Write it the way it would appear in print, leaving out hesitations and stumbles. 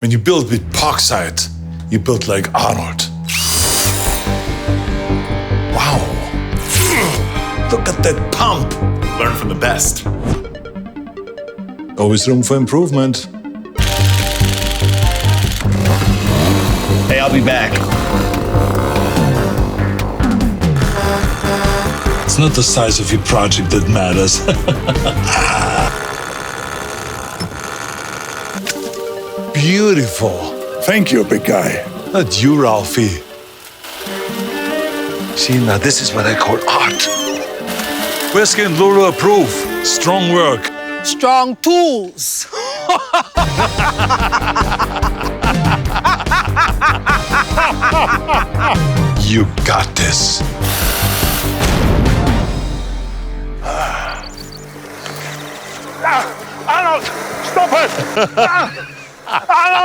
When you build with Parkside, you build like Arnold. Wow. Look at that pump. Learn from the best. Always room for improvement. Hey, I'll be back. It's not the size of your project that matters. Beautiful. Thank you, big guy. Not you, Ralphie. See, now this is what I call art. Whiskey and Lulu approve. Strong work. Strong tools. You got this. Arnold, stop it! Arnold!